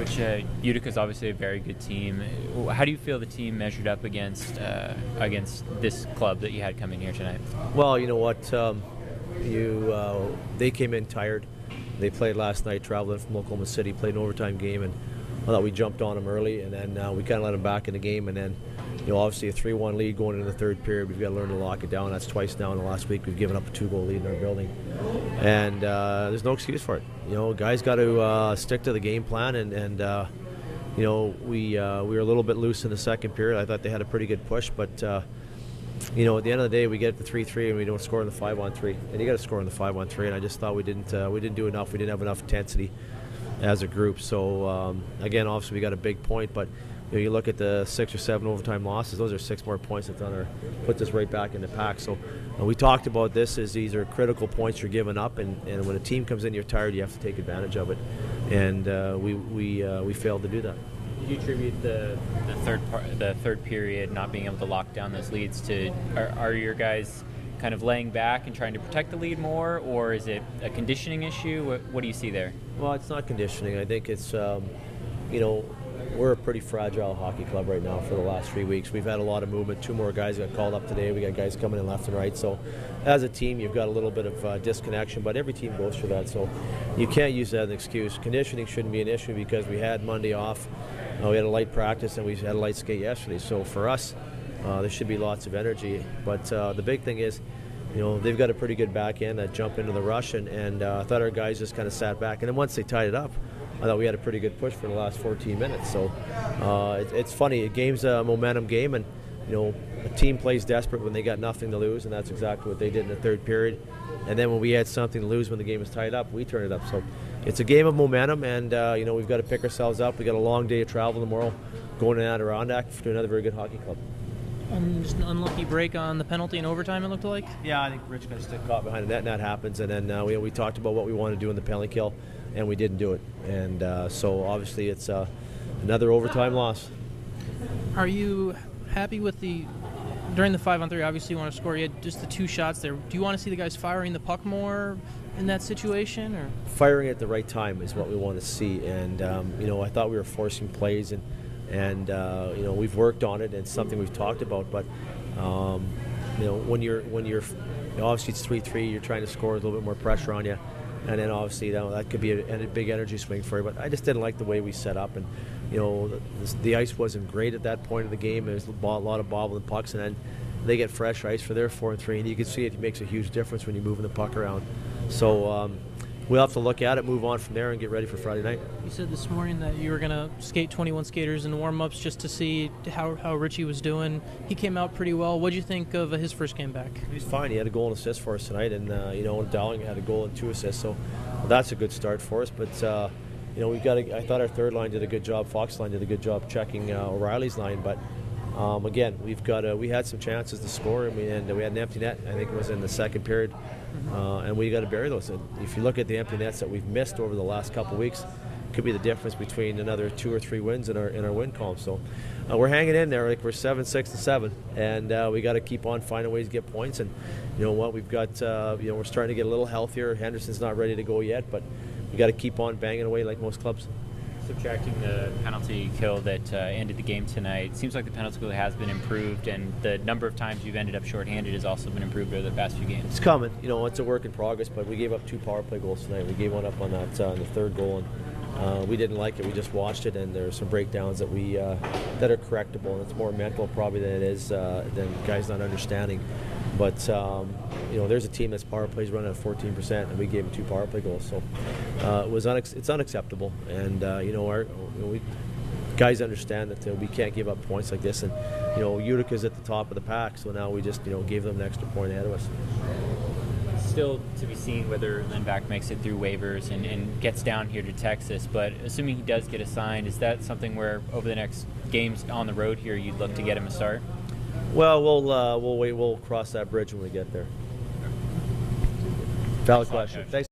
Coach, Utica's obviously a very good team. How do you feel the team measured up against this club that you had coming here tonight? Well, you know what, they came in tired. They played last night, traveling from Oklahoma City, played an overtime game, and I thought we jumped on them early, and then we kind of let them back in the game, and then obviously a 3-1 lead going into the third period. We've got to learn to lock it down. That's twice now in the last week. We've given up a 2-goal lead in our building, and there's no excuse for it. Guys got to stick to the game plan, and we were a little bit loose in the second period. I thought they had a pretty good push, but at the end of the day, we get to 3-3 and we don't score in the 5-on-3, and you got to score in the 5-on-3. And I just thought we didn't do enough. We didn't have enough intensity as a group. So again, obviously we got a big point, but you look at the 6 or 7 overtime losses; those are 6 more points that puts us right back in the pack. So we talked about this as these are critical points you're giving up, and when a team comes in, you're tired, you have to take advantage of it, and we failed to do that. Did you attribute the third period not being able to lock down those leads to are your guys kind of laying back and trying to protect the lead more, or is it a conditioning issue? What do you see there? Well, it's not conditioning. I think it's we're a pretty fragile hockey club right now for the last 3 weeks. We've had a lot of movement. 2 more guys got called up today. We got guys coming in left and right. So as a team, you've got a little bit of disconnection, but every team goes through that. So you can't use that as an excuse. Conditioning shouldn't be an issue because we had Monday off. We had a light practice and we had a light skate yesterday. So for us, there should be lots of energy. But the big thing is, they've got a pretty good back end that jump into the rush, and I thought our guys just kind of sat back. And then once they tied it up, I thought we had a pretty good push for the last 14 minutes. So it's funny. A game's a momentum game, and a team plays desperate when they got nothing to lose, and that's exactly what they did in the third period. And then when we had something to lose when the game was tied up, we turned it up. So it's a game of momentum, and we've got to pick ourselves up. We got a long day of travel tomorrow, going to Adirondack to another very good hockey club. Just an unlucky break on the penalty in overtime, it looked like? Yeah, I think Rich got stick caught behind the net, and that happens. And then we talked about what we want to do in the penalty kill, and we didn't do it. And so obviously it's another overtime loss. Are you happy with during the 5-on-3, obviously you want to score, you had just the 2 shots there. Do you want to see the guys firing the puck more in that situation? Or firing at the right time is what we want to see. And I thought we were forcing plays, and we've worked on it, and it's something we've talked about. But when you're obviously it's 3-3, you're trying to score with a little bit more pressure on you, and then obviously that could be a big energy swing for you. But I just didn't like the way we set up, and the ice wasn't great at that point of the game. There's a lot of bobbling pucks, and then they get fresh ice for their 4-3, and you can see it makes a huge difference when you're moving the puck around. So we'll have to look at it, move on from there, and get ready for Friday night. You said this morning that you were going to skate 21 skaters in the warm-ups just to see how Richie was doing. He came out pretty well. What did you think of his first game back? He's fine. He had a goal and assist for us tonight, and Dowling had a goal and 2 assists, so that's a good start for us. But we've got. I thought our third line did a good job. Fox line did a good job checking O'Reilly's line, but. Again, we had some chances to score, and we had an empty net. I think it was in the second period, and we got to bury those. And if you look at the empty nets that we've missed over the last couple of weeks, it could be the difference between another 2 or 3 wins in our win column. So we're hanging in there. Like we're 7-6-7, and we got to keep on finding ways to get points. And you know what, we've got we're starting to get a little healthier. Henderson's not ready to go yet, but we got to keep on banging away like most clubs. Subtracting the penalty kill that ended the game tonight, it seems like the penalty kill has been improved, and the number of times you've ended up shorthanded has also been improved over the past few games. It's coming. It's a work in progress, but we gave up 2 power play goals tonight. We gave one up on that on the third goal, and we didn't like it. We just watched it, and there are some breakdowns that that are correctable, and it's more mental probably than it is than guys not understanding. But there's a team that's power plays running at 14%, and we gave them 2 power play goals. So it's unacceptable, and guys understand that we can't give up points like this. And Utica's at the top of the pack, so now we just gave them an extra point ahead of us. Still to be seen whether Lindback makes it through waivers and gets down here to Texas. But assuming he does get assigned, is that something where over the next games on the road here you'd look to get him a start? Well, we'll wait. We'll cross that bridge when we get there. Valid question. Thanks.